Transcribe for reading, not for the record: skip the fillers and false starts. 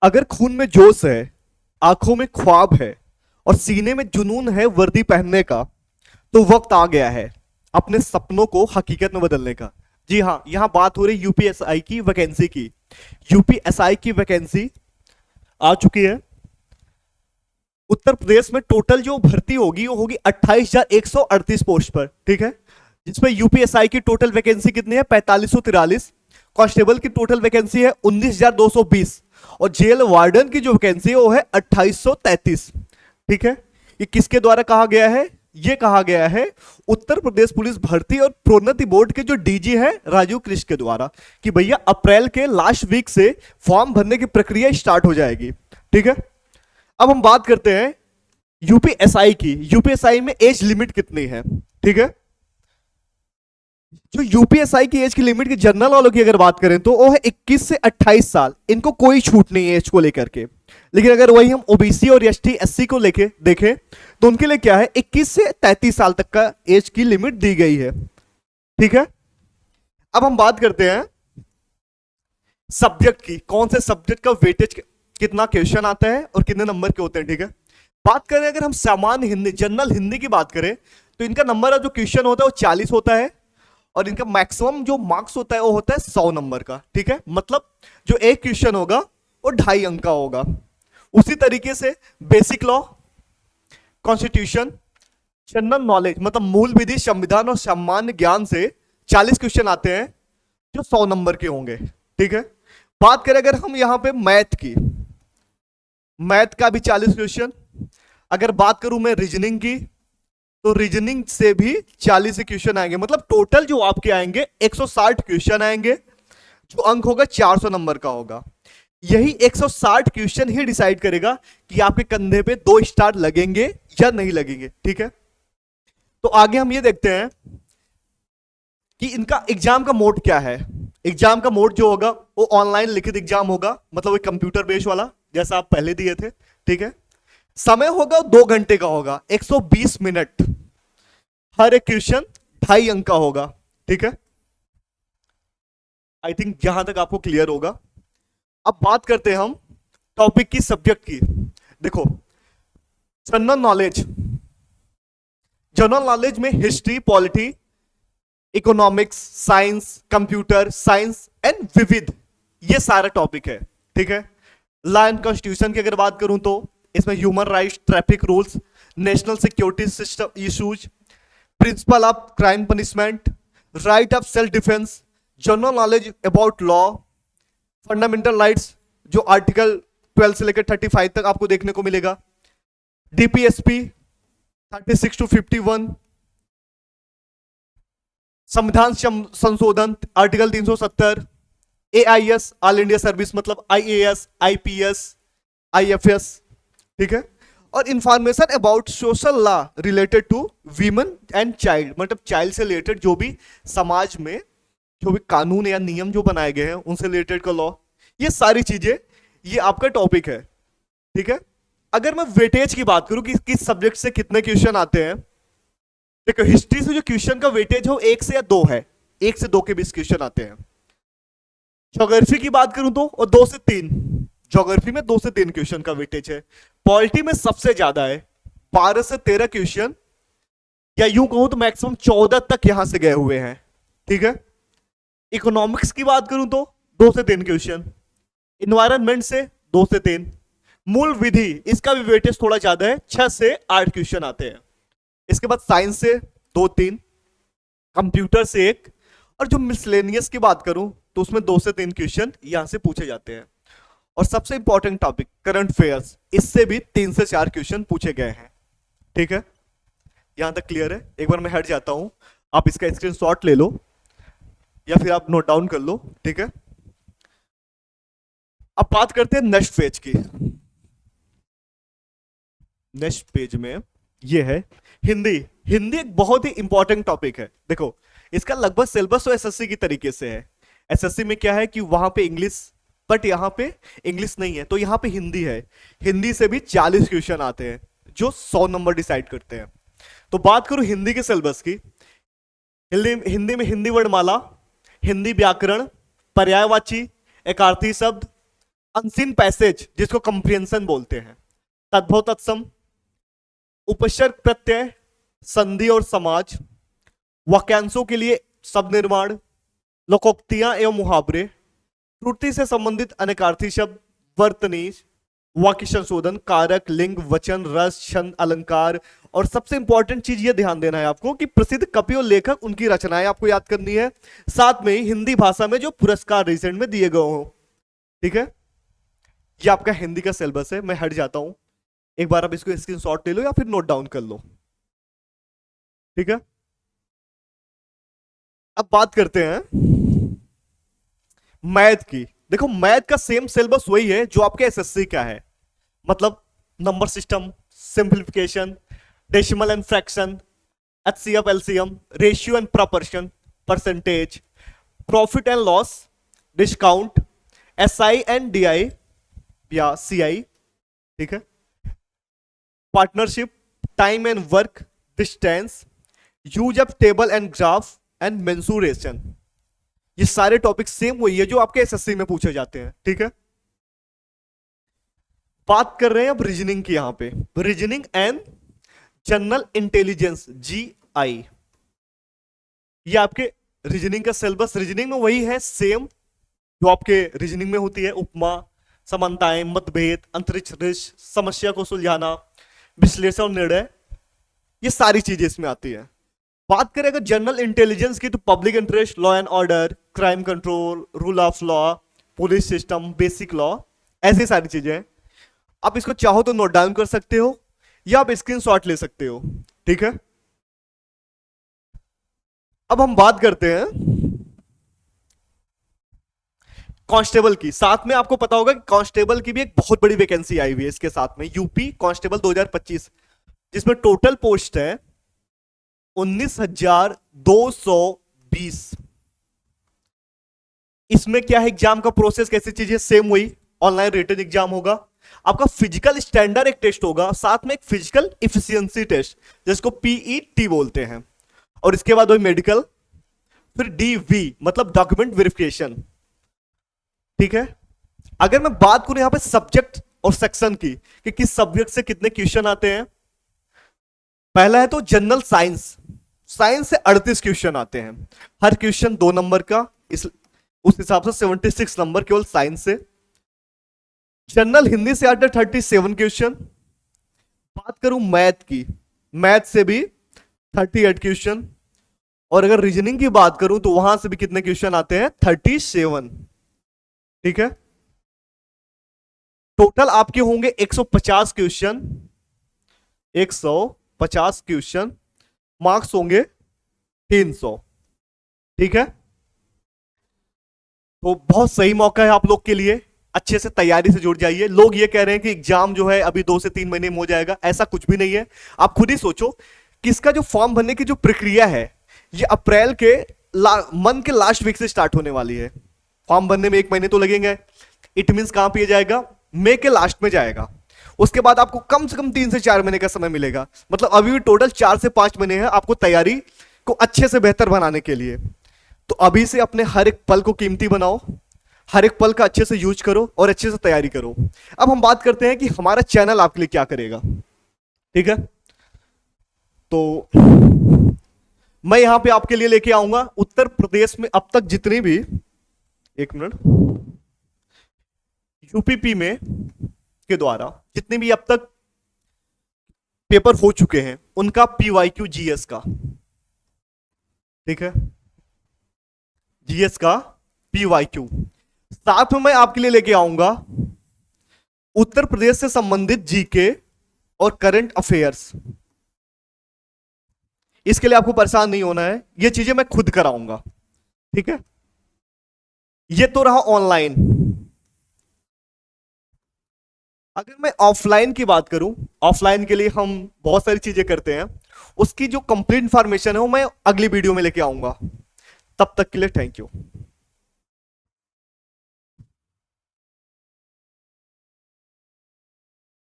अगर खून में जोश है, आंखों में ख्वाब है और सीने में जुनून है वर्दी पहनने का, तो वक्त आ गया है अपने सपनों को हकीकत में बदलने का। जी हाँ, यहां बात हो रही यूपीएसआई की वैकेंसी की। यूपीएसआई की वैकेंसी आ चुकी है। उत्तर प्रदेश में टोटल जो भर्ती होगी वो होगी 28,138 पोस्ट पर, ठीक है। जिसमें यूपीएसआई की टोटल वैकेंसी कितनी है? 4543। कांस्टेबल की टोटल वैकेंसी है 19,220 और जेल वार्डन की जो वैकेंसी है वो है 2833, ठीक है। ये किसके द्वारा कहा गया है? ये कहा गया है उत्तर प्रदेश पुलिस भर्ती और प्रोन्नति बोर्ड के जो डीजी है राजीव कृष्ण के द्वारा, कि भैया अप्रैल के लास्ट वीक से फॉर्म भरने की प्रक्रिया स्टार्ट हो जाएगी, ठीक है। अब हम बात करते हैं यूपीएसआई की। यूपीएसआई में एज लिमिट कितनी है, ठीक है। जो यूपीएसआई की एज की लिमिट की जनरल वालों की अगर बात करें तो वो है 21 से 28 साल। इनको कोई छूट नहीं है एज को लेकर के। लेकिन अगर वही हम ओबीसी और एसटी एससी को लेके देखें तो उनके लिए क्या है, 21 से 33 साल तक का एज की लिमिट दी गई है, ठीक है। अब हम बात करते हैं सब्जेक्ट की। कौन से सब्जेक्ट का वेटेज कितना क्वेश्चन आता है और कितने नंबर के होते हैं, ठीक है। बात करें अगर हम सामान्य हिंदी जनरल हिंदी की बात करें तो इनका नंबर जो क्वेश्चन होता है वो 40 होता है और इनका मैक्सिमम जो मार्क्स होता है वो होता है 100 नंबर का, ठीक है। मतलब जो एक क्वेश्चन होगा वो 2.5 अंक का होगा। उसी तरीके से basic law, constitution, general knowledge मतलब मूल विधि, संविधान और सामान्य ज्ञान से 40 क्वेश्चन आते हैं जो 100 नंबर के होंगे, ठीक है। बात करें अगर हम यहां पे मैथ की, मैथ का भी 40 क्वेश्चन। अगर बात करूं मैं रीजनिंग की तो रीजनिंग से भी 40 क्वेश्चन आएंगे। मतलब टोटल जो आपके आएंगे 160 क्वेश्चन आएंगे। जो अंक होगा 400 नंबर का होगा। यही 160 क्वेश्चन ही डिसाइड करेगा कि आपके कंधे पे 2 स्टार लगेंगे या नहीं लगेंगे, ठीक है। तो आगे हम ये देखते हैं कि इनका एग्जाम का मोड क्या है। एग्जाम का मोड जो होगा वो ऑनलाइन लिखित एग्जाम होगा, मतलब वो कंप्यूटर बेस्ड वाला जैसा आप पहले दिए थे, ठीक है। समय होगा 2 घंटे का होगा, 120 मिनट। हर एक क्वेश्चन 2.5 अंक का होगा, ठीक है। आई थिंक यहां तक आपको क्लियर होगा। अब बात करते हैं हम टॉपिक की, सब्जेक्ट की। देखो, जनरल नॉलेज। जनरल नॉलेज में history, polity, economics, science, computer science and विविध, ये सारा टॉपिक है, ठीक है। लॉ एंड कॉन्स्टिट्यूशन की अगर बात करूं तो इसमें human rights, traffic rules, national security system issues, principle of crime punishment, right of self defence, general knowledge about law, fundamental rights जो आर्टिकल 12 से लेकर 35 तक आपको देखने को मिलेगा, डीपीएसपी 36 टू 51, संविधान संशोधन article 370, AIS all India service मतलब आईएएस, आईपीएस, आईएफएस, ठीक है। और information about social law related to women and child, मतलब चाइल्ड से रिलेटेड जो भी समाज में जो भी कानून या नियम जो बनाए गए हैं उनसे रिलेटेड का लॉ, ये सारी चीजें ये आपका टॉपिक है, ठीक है। अगर मैं वेटेज की बात करूं कि किस सब्जेक्ट से कितने क्वेश्चन आते हैं, देखो हिस्ट्री से जो क्वेश्चन का वेटेज हो 1 से या 2 है, 1 से 2 के बीच क्वेश्चन आते हैं। ज्योग्राफी की बात करूं तो और 2 से 3, ज्योग्राफी में 2 से 3 क्वेश्चन का वेटेज है। पॉलिटी में सबसे ज्यादा है, 12 से 13 क्वेश्चन, या यूं कहूं तो मैक्सिमम 14 तक यहां से गए हुए हैं, ठीक है। इकोनॉमिक्स की बात करूं तो 2 से 3 क्वेश्चन, इन्वायरमेंट से 2 से 3, मूल विधि इसका भी वेटेज थोड़ा ज्यादा है, 6 से 8 क्वेश्चन आते हैं। इसके बाद साइंस से 2-3, कंप्यूटर से 1, और जो मिसलेनियस की बात करूं तो उसमें 2 से 3 क्वेश्चन यहां से पूछे जाते हैं। और सबसे इंपॉर्टेंट टॉपिक करंट अफेयर्स, इससे भी 3 से 4 क्वेश्चन पूछे गए हैं, ठीक है। यहां तक क्लियर है? एक बार मैं हट जाता हूं, आप इसका स्क्रीनशॉट ले लो या फिर आप नोट डाउन कर लो, ठीक है। अब बात करते हैं नेक्स्ट पेज की। नेक्स्ट पेज में ये है हिंदी। हिंदी एक बहुत ही इंपॉर्टेंट टॉपिक है। देखो इसका लगभग सिलेबस तो एसएससी की तरीके से है। एसएससी में क्या है कि वहां पे इंग्लिश, बट यहां पे इंग्लिश नहीं है, तो यहां पे हिंदी है। हिंदी से भी 40 क्वेश्चन आते हैं जो 100 नंबर डिसाइड करते हैं। तो बात करूं हिंदी के सिलेबस की, हिंदी में हिंदी वर्णमाला, हिंदी व्याकरण, पर्यायवाची, एकार्थी शब्द, अनसीन पैसेज जिसको कंप्रिहेंशन बोलते हैं, तद्भव तत्सम, उपसर्ग प्रत्यय, संधि और समाज, वाक्यांशों के लिए शब्द निर्माण, लोकोक्तियां एवं मुहावरे, त्रुटि से संबंधित अनेकार्थी शब्द, वर्तनीज, वाक्य संशोधन, कारक, लिंग, वचन, रस, छंद, अलंकार, और सबसे इंपॉर्टेंट चीज ये ध्यान देना है आपको कि प्रसिद्ध कवि और लेखक उनकी रचनाएं आपको याद करनी है, साथ में ही हिंदी भाषा में जो पुरस्कार रिसेंट में दिए गए हो। ठीक है, ये आपका हिंदी का सिलेबस है। मैं हट जाता हूं, एक बार आप इसको स्क्रीनशॉट ले लो या फिर नोट डाउन कर लो। ठीक है, अब बात करते हैं मैथ की। देखो मैथ का सेम सिलेबस वही है जो आपके एसएससी का है, मतलब number system, simplification, decimal and fraction, HCF LCM, ratio and proportion, percentage, profit and loss, discount, SI and DI या सीआई। ठीक है, partnership, time and work, distance, use of table and graph and mensuration. ये सारे topic same वही है जो आपके SSC में पूछे जाते हैं। ठीक है, बात कर रहे हैं अब रीजनिंग की। यहां पे reasoning and general intelligence, GI, ये आपके रीजनिंग का सिलेबस। रीजनिंग में वही है सेम जो आपके रीजनिंग में होती है, उपमा, समानताएं, मतभेद, अंतरिक्ष दृश्य, समस्या को सुलझाना, विश्लेषण और निर्णय, ये सारी चीजें इसमें आती है। बात करें अगर जनरल इंटेलिजेंस की तो public interest, law and order, crime control, rule of law, police system, basic law, ऐसी सारी चीजें हैं। आप इसको चाहो तो नोट डाउन कर सकते हो या आप स्क्रीनशॉट ले सकते हो। ठीक है, अब हम बात करते हैं कांस्टेबल की। साथ में आपको पता होगा कि कांस्टेबल की भी एक बहुत बड़ी वैकेंसी आई हुई है इसके साथ में, यूपी कांस्टेबल 2025, जिसमें टोटल पोस्ट है 19,220। इसमें क्या है, एग्जाम का प्रोसेस कैसी चीज है, सेम वही ऑनलाइन रिटन एग्जाम होगा। आपका फिजिकल स्टैंडर्ड एक टेस्ट होगा, साथ में एक फिजिकल इफिशियंसी टेस्ट जिसको पीईटी बोलते हैं, और इसके बाद वही मेडिकल, फिर डीवी मतलब डॉक्यूमेंट वेरिफिकेशन। ठीक है, अगर मैं बात करूं यहां पे सब्जेक्ट और सेक्शन की कि किस सब्जेक्ट से कितने क्वेश्चन आते हैं, पहला है तो जनरल साइंस। साइंस से 38 क्वेश्चन आते हैं, हर क्वेश्चन 2 नंबर का, उस हिसाब से 76 नंबर केवल साइंस से। जनरल हिंदी से आते 37 क्वेश्चन। बात करूं मैथ की, मैथ से भी 38 क्वेश्चन, और अगर रीजनिंग की बात करूं तो वहां से भी कितने क्वेश्चन आते हैं, 37। ठीक है, टोटल आपके होंगे 150 क्वेश्चन, 150 क्वेश्चन, मार्क्स होंगे 300। ठीक है, तो बहुत सही मौका है आप लोग के लिए, अच्छे से तैयारी से जुड़ जाइए। लोग ये कह रहे हैं कि एग्जाम जो है अभी 2 से 3 महीने में हो जाएगा, ऐसा कुछ भी नहीं है। आप खुद ही सोचो कि इसका जो फॉर्म भरने की जो प्रक्रिया है ये अप्रैल के मंथ के लास्ट वीक से स्टार्ट होने वाली है। फॉर्म भरने में 1 महीने तो लगेंगे, इट मीन कहां पे जाएगा, मई के लास्ट में जाएगा। उसके बाद आपको कम से कम 3 से 4 महीने का समय मिलेगा, मतलब अभी भी टोटल 4 से 5 महीने हैं आपको तैयारी को अच्छे से बेहतर बनाने के लिए। तो अभी से अपने हर एक पल को कीमती बनाओ, हर एक पल का अच्छे से यूज करो और अच्छे से तैयारी करो। अब हम बात करते हैं कि हमारा चैनल आपके लिए क्या करेगा। ठीक है, तो मैं यहां पे आपके लिए लेके आऊंगा उत्तर प्रदेश में अब तक जितनी भी, एक मिनट, यूपीपी में के द्वारा जितने भी अब तक पेपर हो चुके हैं उनका पीवाईक्यू जीएस का। ठीक है, जीएस का पीवाईक्यू, साथ में मैं आपके लिए लेके आऊंगा उत्तर प्रदेश से संबंधित जीके और करंट अफेयर्स। इसके लिए आपको परेशान नहीं होना है, ये चीजें मैं खुद कराऊंगा। ठीक है, ये तो रहा ऑनलाइन। अगर मैं ऑफलाइन की बात करूं, ऑफलाइन के लिए हम बहुत सारी चीजें करते हैं, उसकी जो कंप्लीट इंफॉर्मेशन है वो मैं अगली वीडियो में लेके आऊंगा। तब तक के लिए थैंक यू।